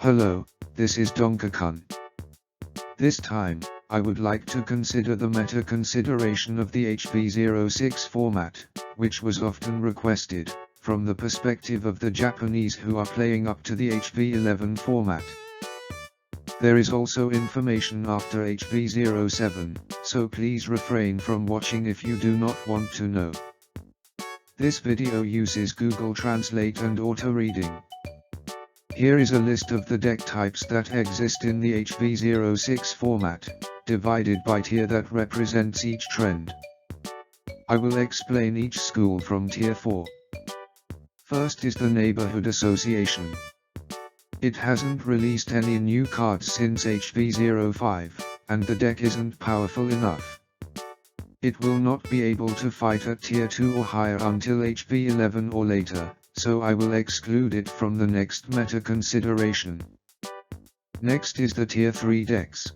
Hello, this is Don ka kun. This time, I would like to consider the meta consideration of the HV-06 format, which was often requested, from the perspective of the Japanese who are playing up to the HV-11 format. There is also information after HV-07, so please refrain from watching if you do not want to know. This video uses Google Translate and auto-reading. Here is a list of the deck types that exist in the HV-06 format, divided by tier that represents each trend. I will explain each school from tier 4. First is the Neighborhood Association. It hasn't released any new cards since HV-05, and the deck isn't powerful enough. It will not be able to fight at tier 2 or higher until HV-11 or later, so I will exclude it from the next meta consideration. Next is the tier 3 decks.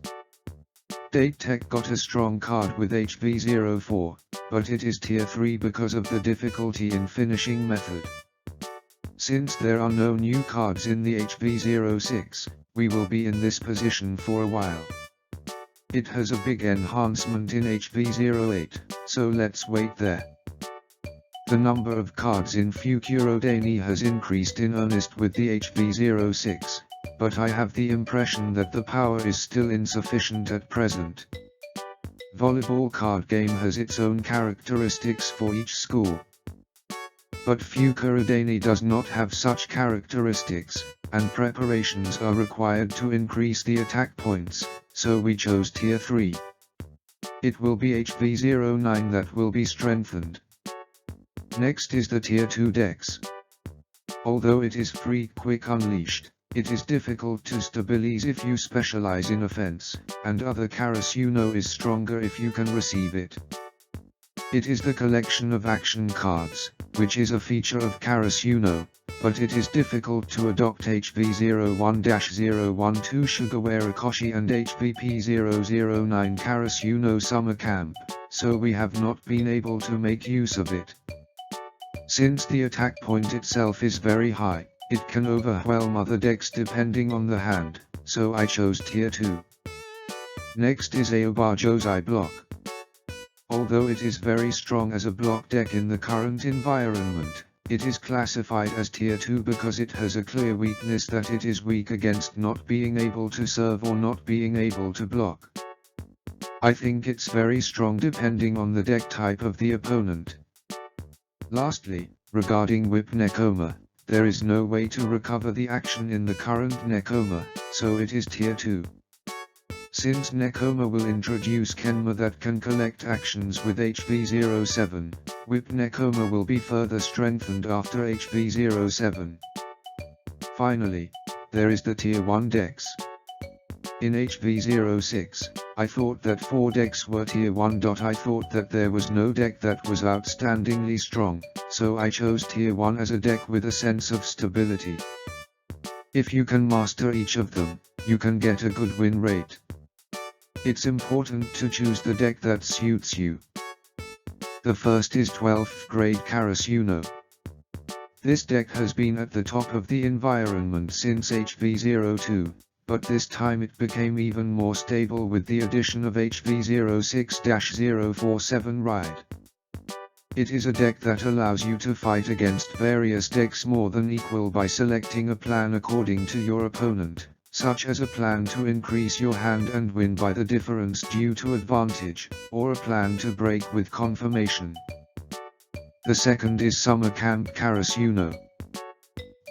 Date Tech got a strong card with HV-04, but it is tier 3 because of the difficulty in finishing method. Since there are no new cards in the HV-06, we will be in this position for a while. It has a big enhancement in HV-08, so let's wait there. The number of cards in Fukurodani has increased in earnest with the HV-06, but I have the impression that the power is still insufficient at present. Volleyball Card Game has its own characteristics for each school. But Fukurodani does not have such characteristics, and preparations are required to increase the attack points, so we chose tier 3. It will be HV-09 that will be strengthened. Next is the tier 2 decks. Although it is free quick unleashed, it is difficult to stabilize if you specialize in offense, and other Karasuno is stronger if you can receive it. It is the collection of action cards, which is a feature of Karasuno, but it is difficult to adopt HV-01-012 Sugawara Koshi and HVP-009 Karasuno Summer Camp, so we have not been able to make use of it. Since the attack point itself is very high, it can overwhelm other decks depending on the hand, so I chose tier 2. Next is Aobajozai block. Although it is very strong as a block deck in the current environment, it is classified as tier 2 because it has a clear weakness that it is weak against not being able to serve or not being able to block. I think it's very strong depending on the deck type of the opponent. Lastly, regarding Whip Nekoma, there is no way to recover the action in the current Nekoma, so it is tier 2. Since Nekoma will introduce Kenma that can collect actions with HV-07, Whip Nekoma will be further strengthened after HV-07. Finally, there is the tier 1 decks. In HV-06, I thought that 4 decks were tier 1. I thought that there was no deck that was outstandingly strong, so I chose tier 1 as a deck with a sense of stability. If you can master each of them, you can get a good win rate. It's important to choose the deck that suits you. The first is 12th grade Karasuno. This deck has been at the top of the environment since HV-02. But this time it became even more stable with the addition of HV-06-047 Ride. It is a deck that allows you to fight against various decks more than equal by selecting a plan according to your opponent, such as a plan to increase your hand and win by the difference due to advantage, or a plan to break with confirmation. The second is Summer Camp Karasuno.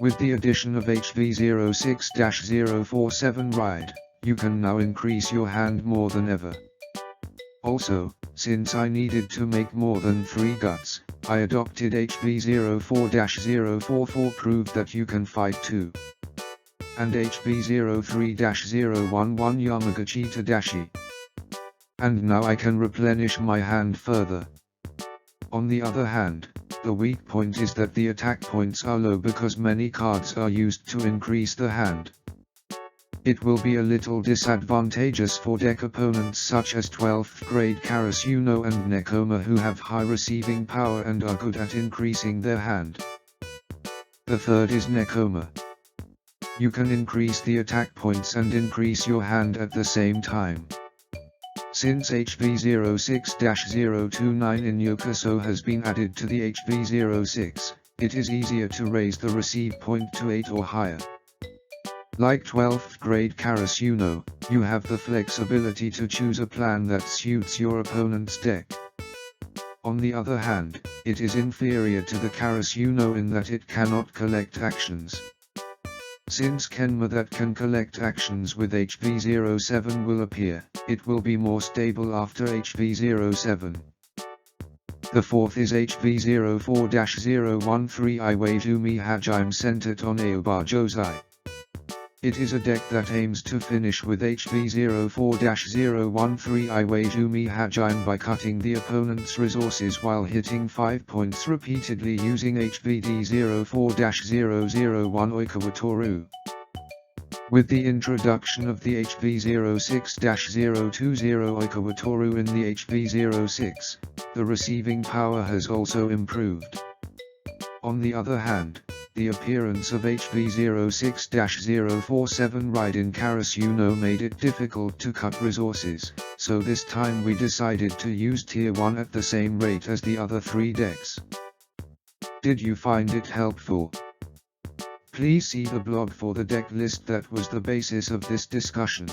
With the addition of HV-06-047 Ride, you can now increase your hand more than ever. Also, since I needed to make more than 3 guts, I adopted HV-04-044 Prove that you can fight too. And HV-03-011 Yamagachi Tadashi. And now I can replenish my hand further. On the other hand, the weak point is that the attack points are low because many cards are used to increase the hand. It will be a little disadvantageous for deck opponents such as 12th grade Karasuno and Nekoma who have high receiving power and are good at increasing their hand. The third is Nekoma. You can increase the attack points and increase your hand at the same time. Since HV-06-029 in Yokoso has been added to the HV-06, it is easier to raise the receive point to 8 or higher. Like 12th grade Karasuno, you have the flexibility to choose a plan that suits your opponent's deck. On the other hand, it is inferior to the Karasuno in that it cannot collect actions. Since Kenma that can collect actions with HV-07 will appear, it will be more stable after HV-07. The fourth is HV-04-013 Iwaizumi Hajime centered on Aoba Josei. It is a deck that aims to finish with HV-04-013 Iwaizumi Hajime by cutting the opponent's resources while hitting 5 points repeatedly using HVD-04-001 Oikawatoru. With the introduction of the HV-06-020 Oikawatoru in the HV-06, the receiving power has also improved. On the other hand, the appearance of HV-06-047 Raiden Karasuno made it difficult to cut resources, so this time we decided to use Tier 1 at the same rate as the other 3 decks. Did you find it helpful? Please see the blog for the deck list that was the basis of this discussion.